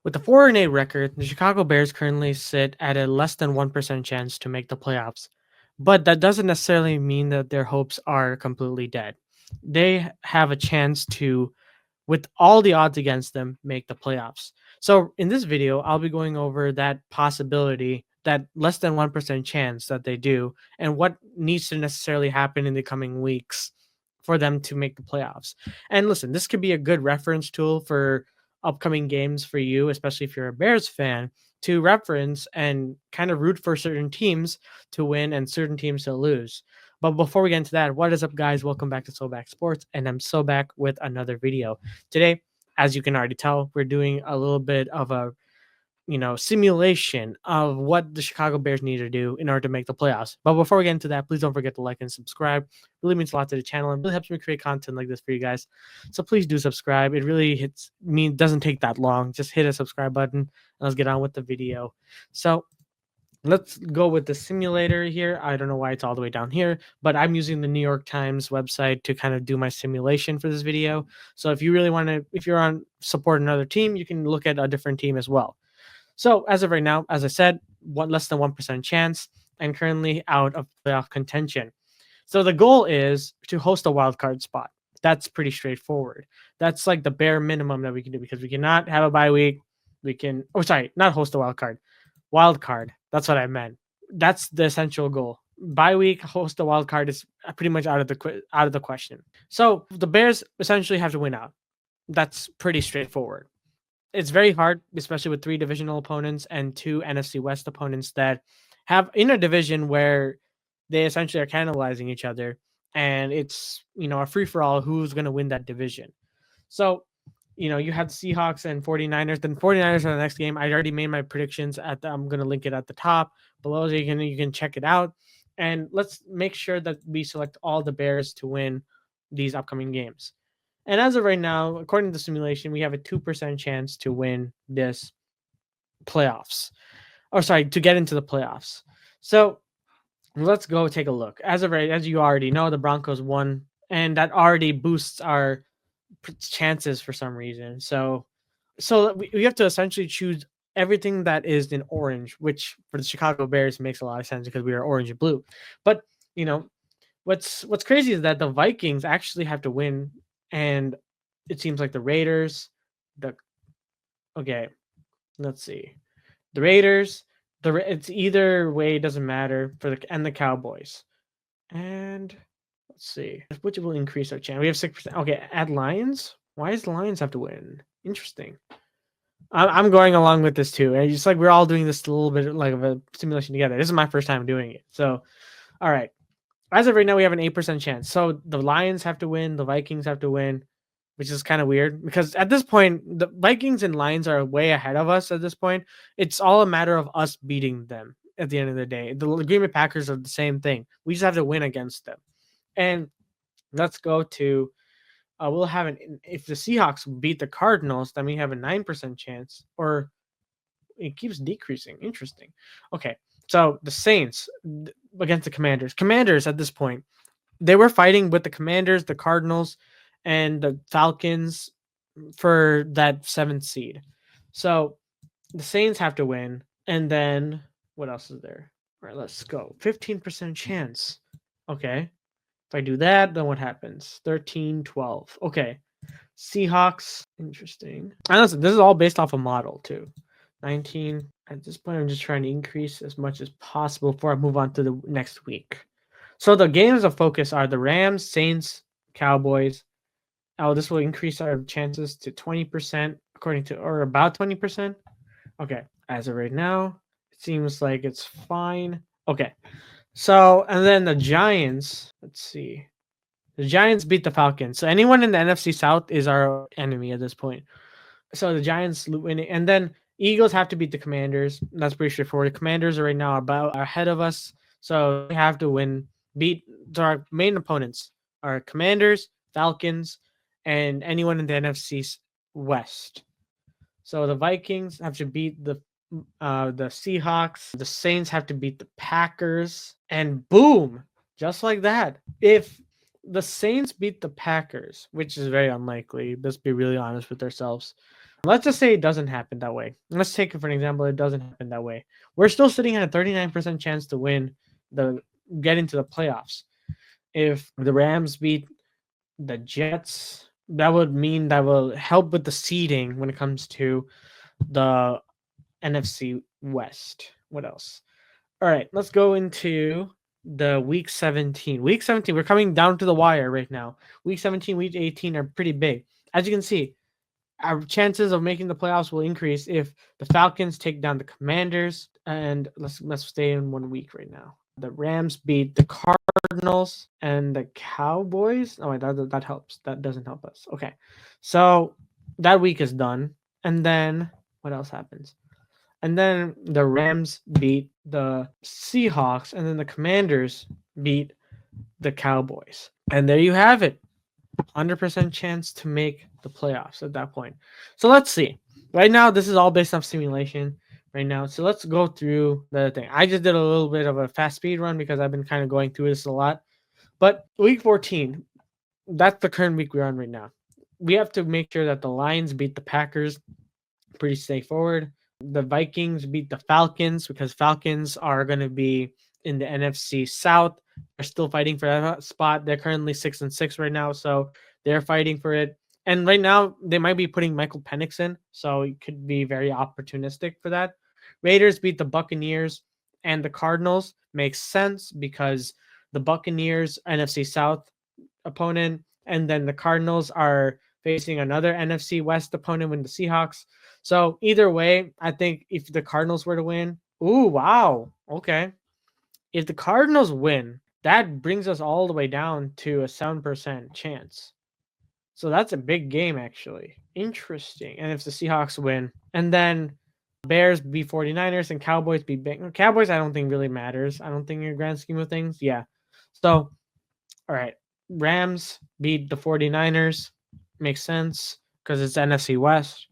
With the 4-8 record, the Chicago Bears currently sit at a less than 1% chance to make the playoffs. But that doesn't necessarily mean that their hopes are completely dead. They have a chance to, with all the odds against them, make the playoffs. So in this video, I'll be going over that possibility, that less than 1% chance that they do, and what needs to necessarily happen in the coming weeks for them to make the playoffs. And listen, this could be a good reference tool for upcoming games for you, especially if you're a Bears fan, to reference and kind of root for certain teams to win and certain teams to lose. But before we get into that, what is up, guys? Welcome back to Soback Sports, and I'm so back with another video. Today, as you can already tell, we're doing a little bit of a simulation of what the Chicago Bears need to do in order to make the playoffs. But before we get into that, please don't forget to like and subscribe. It really means a lot to the channel and really helps me create content like this for you guys. So please do subscribe. It really doesn't take that long. Just hit a subscribe button and let's get on with the video. So let's go with the simulator here. I don't know why it's all the way down here, but I'm using the New York Times website to kind of do my simulation for this video. So if you really want to, if you're on support another team, you can look at a different team as well. So as of right now, as I said, less than 1% chance, and currently out of playoff contention. So the goal is to host a wild card spot. That's pretty straightforward. That's like the bare minimum that we can do because we cannot have a bye week. We can, not host a wild card. Wild card. That's what I meant. That's the essential goal. Bye week, host a wild card is pretty much out of the question. So the Bears essentially have to win out. That's pretty straightforward. It's very hard, especially with 3 divisional opponents and 2 NFC West opponents that have in a division where they essentially are cannibalizing each other, and it's a free for all who's going to win that division. So you have the Seahawks and 49ers. Then 49ers are the next game. I already made my predictions I'm going to link it at the top below so you can check it out. And let's make sure that we select all the Bears to win these upcoming games. And as of right now, according to the simulation, we have a 2% chance to win this playoffs. To get into the playoffs. So let's go take a look. As you already know, the Broncos won, and that already boosts our chances for some reason. So we have to essentially choose everything that is in orange, which for the Chicago Bears makes a lot of sense because we are orange and blue. But what's crazy is that the Vikings actually have to win, and it seems like the Raiders, let's see, the Raiders, it's either way, it doesn't matter and the Cowboys. And let's see, which will increase our chance. We have 6%. Okay, at Lions. Why does the Lions have to win? Interesting. I'm going along with this too. And just like we're all doing this a little bit like of a simulation together. This is my first time doing it. So, all right. As of right now, we have an 8% chance. So the Lions have to win. The Vikings have to win, which is kind of weird because at this point, the Vikings and Lions are way ahead of us at this point. It's all a matter of us beating them at the end of the day. The Green Bay Packers are the same thing. We just have to win against them. And let's go to we'll have if the Seahawks beat the Cardinals, then we have a 9% chance, or it keeps decreasing. Interesting. Okay, so the Saints against the Commanders. Commanders at this point, they were fighting with the Commanders, the Cardinals, and the Falcons for that 7th seed. So the Saints have to win, and then what else is there? All right, let's go. 15% chance. Okay. If I do that, then what happens? 13, 12. Okay. Seahawks. Interesting. And listen, this is all based off a model too. 19. At this point, I'm just trying to increase as much as possible before I move on to the next week. So the games of focus are the Rams, Saints, Cowboys. Oh, this will increase our chances to 20%, or about 20%. Okay. As of right now, it seems like it's fine. Okay. So, and then the Giants, let's see. The Giants beat the Falcons. So anyone in the NFC South is our enemy at this point. So the Giants winning, and then Eagles have to beat the Commanders. That's pretty straightforward. The Commanders are right now about ahead of us, so they have to beat our main opponents are Commanders, Falcons, and anyone in the NFC West. So the Vikings have to beat the Seahawks. The Saints have to beat the Packers, and boom, just like that. If the Saints beat the Packers, which is very unlikely, let's be really honest with ourselves. Let's just say it doesn't happen that way. Let's take it for an example. It doesn't happen that way. We're still sitting at a 39% chance to win the get into the playoffs. If the Rams beat the Jets, that would mean that will help with the seeding when it comes to the NFC West. What else? All right, let's go into the week 17. Week 17, we're coming down to the wire right now. Week 17, week 18 are pretty big. As you can see, our chances of making the playoffs will increase if the Falcons take down the Commanders. And let's stay in 1 week right now. The Rams beat the Cardinals and the Cowboys. Oh wait, that helps. That doesn't help us. Okay, so that week is done. And then what else happens? And then the Rams beat the Seahawks, and then the Commanders beat the Cowboys. And there you have it. 100% chance to make the playoffs at that point. So let's see. Right now, this is all based off simulation right now. So let's go through the thing. I just did a little bit of a fast speed run because I've been kind of going through this a lot. But week 14, that's the current week we're on right now. We have to make sure that the Lions beat the Packers. Pretty straightforward. The Vikings beat the Falcons because Falcons are going to be in the NFC South. They're still fighting for that spot. They're currently 6-6 right now, so they're fighting for it. And right now, they might be putting Michael Penix in, so it could be very opportunistic for that. Raiders beat the Buccaneers and the Cardinals. Makes sense because the Buccaneers, NFC South opponent, and then the Cardinals are facing another NFC West opponent with the Seahawks. So either way, I think if the Cardinals were to win, ooh, wow, okay. If the Cardinals win, that brings us all the way down to a 7% chance. So that's a big game, actually. Interesting. And if the Seahawks win, and then Bears beat 49ers and Cowboys beat Cowboys, I don't think really matters. I don't think in the grand scheme of things. Yeah. So, all right. Rams beat the 49ers. Makes sense because it's NFC West.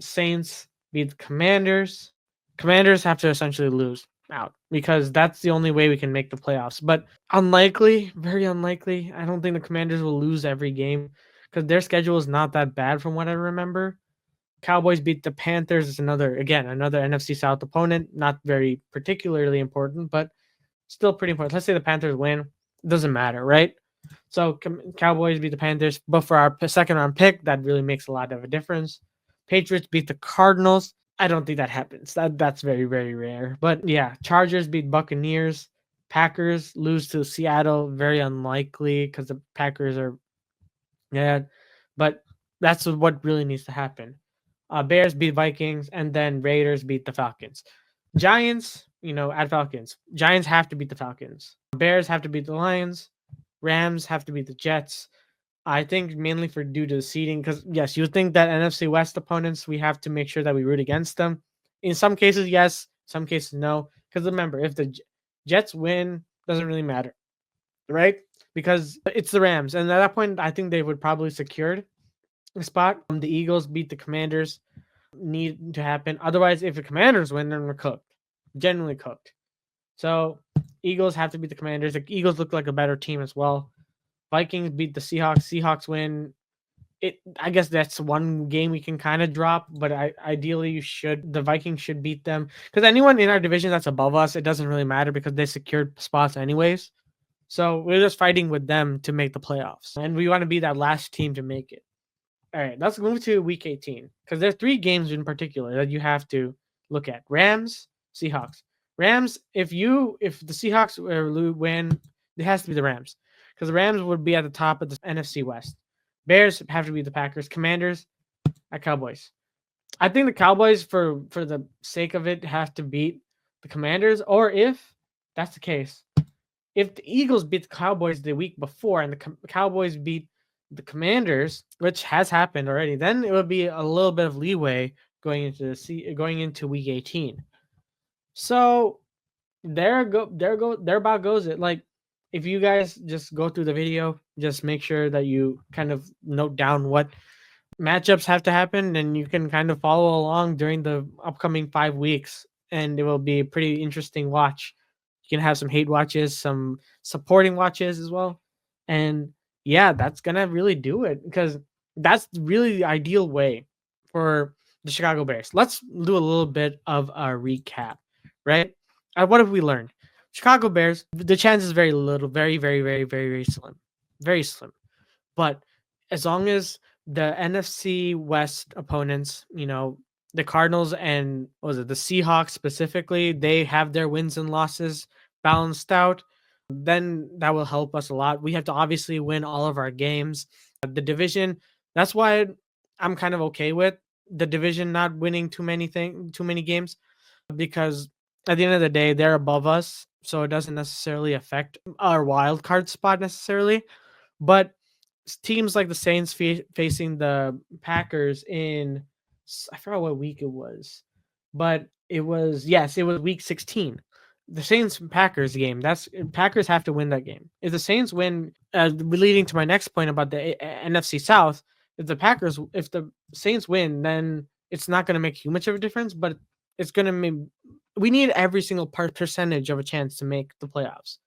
Saints beat the Commanders. Commanders have to essentially lose out because that's the only way we can make the playoffs. But unlikely, very unlikely. I don't think the Commanders will lose every game because their schedule is not that bad from what I remember. Cowboys beat the Panthers. It's another NFC South opponent. Not very particularly important, but still pretty important. Let's say the Panthers win. It doesn't matter, right? So Cowboys beat the Panthers, but for our second round pick, that really makes a lot of a difference. Patriots beat the Cardinals. I don't think that happens. That's very, very rare. But yeah, Chargers beat Buccaneers. Packers lose to Seattle. Very unlikely because the Packers are but that's what really needs to happen. Bears beat Vikings, and then Raiders beat the Falcons. Giants, at Falcons. Giants have to beat the Falcons. Bears have to beat the Lions. Rams have to beat the Jets. I think mainly for due to the seeding, because yes, you would think that NFC West opponents, we have to make sure that we root against them. In some cases, yes. Some cases, no. Because remember, if the Jets win, doesn't really matter, right? Because it's the Rams, and at that point, I think they would probably secured the spot. The Eagles beat the Commanders. Need to happen. Otherwise, if the Commanders win, then we're cooked. Genuinely cooked. So Eagles have to beat the Commanders. The Eagles look like a better team as well. Vikings beat the Seahawks. Seahawks win. I guess that's one game we can kind of drop, but ideally the Vikings should beat them because anyone in our division that's above us, it doesn't really matter because they secured spots anyways. So we're just fighting with them to make the playoffs, and we want to be that last team to make it. All right, let's move to week 18 because there's 3 games in particular that you have to look at: Rams, Seahawks. Rams, if the Seahawks win, it has to be the Rams because the Rams would be at the top of the NFC West. Bears have to be the Packers. Commanders at Cowboys. I think the Cowboys, for the sake of it, have to beat the Commanders. Or if that's the case, if the Eagles beat the Cowboys the week before and the Cowboys beat the Commanders, which has happened already, then it would be a little bit of leeway going into week 18. So there about goes it. Like, if you guys just go through the video, just make sure that you kind of note down what matchups have to happen, and you can kind of follow along during the upcoming 5 weeks, and it will be a pretty interesting watch. You can have some hate watches, some supporting watches as well. And yeah, that's gonna really do it because that's really the ideal way for the Chicago Bears. Let's do a little bit of a recap, right? What have we learned? Chicago Bears, the chance is very little, very, very, very, very, very slim. Very slim. But as long as the NFC West opponents, the Cardinals and what was it, the Seahawks specifically, they have their wins and losses balanced out, then that will help us a lot. We have to obviously win all of our games. The division, that's why I'm kind of okay with the division not winning too many games, because at the end of the day, they're above us, so it doesn't necessarily affect our wild card spot necessarily. But teams like the Saints facing the Packers in, I forgot what week it was, but it was week 16. The Saints Packers game. That's Packers have to win that game. If the Saints win, leading to my next point about the NFC South, if the Saints win, then it's not going to make too much of a difference, but it's going to make, we need every single percentage of a chance to make the playoffs.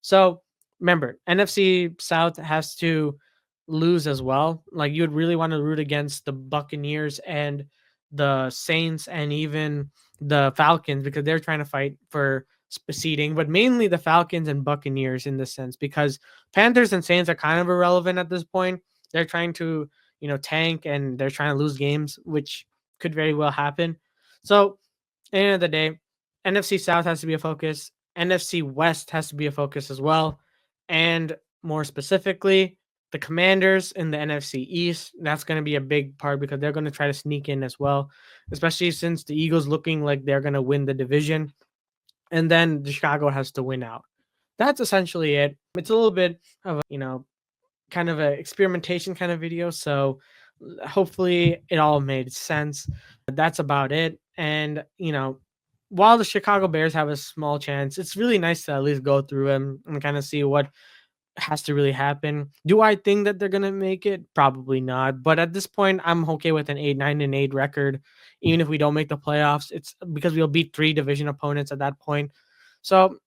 So remember, NFC South has to lose as well. Like, you would really want to root against the Buccaneers and the Saints and even the Falcons, because they're trying to fight for seeding, but mainly the Falcons and Buccaneers in this sense, because Panthers and Saints are kind of irrelevant at this point. They're trying to, tank, and they're trying to lose games, which could very well happen. So at the end of the day, NFC South has to be a focus. NFC West has to be a focus as well. And more specifically, the Commanders in the NFC East, that's going to be a big part, because they're going to try to sneak in as well, especially since the Eagles looking like they're going to win the division. And then the Chicago has to win out. That's essentially it. It's a little bit of a, kind of a experimentation kind of video. So hopefully it all made sense. That's about it. And, while the Chicago Bears have a small chance, it's really nice to at least go through them and kind of see what has to really happen. Do I think that they're gonna make it? Probably not. But at this point, I'm okay with an 8-9-8 record, even if we don't make the playoffs. It's because we'll beat 3 division opponents at that point. So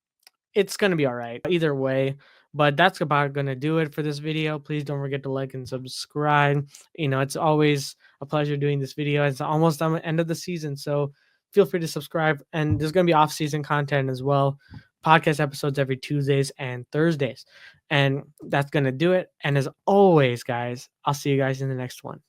it's gonna be all right either way. But that's about gonna do it for this video. Please don't forget to like and subscribe. It's always a pleasure doing this video. It's almost the end of the season, so feel free to subscribe. And there's gonna be off-season content as well. Podcast episodes every Tuesdays and Thursdays. And that's gonna do it. And as always, guys, I'll see you guys in the next one.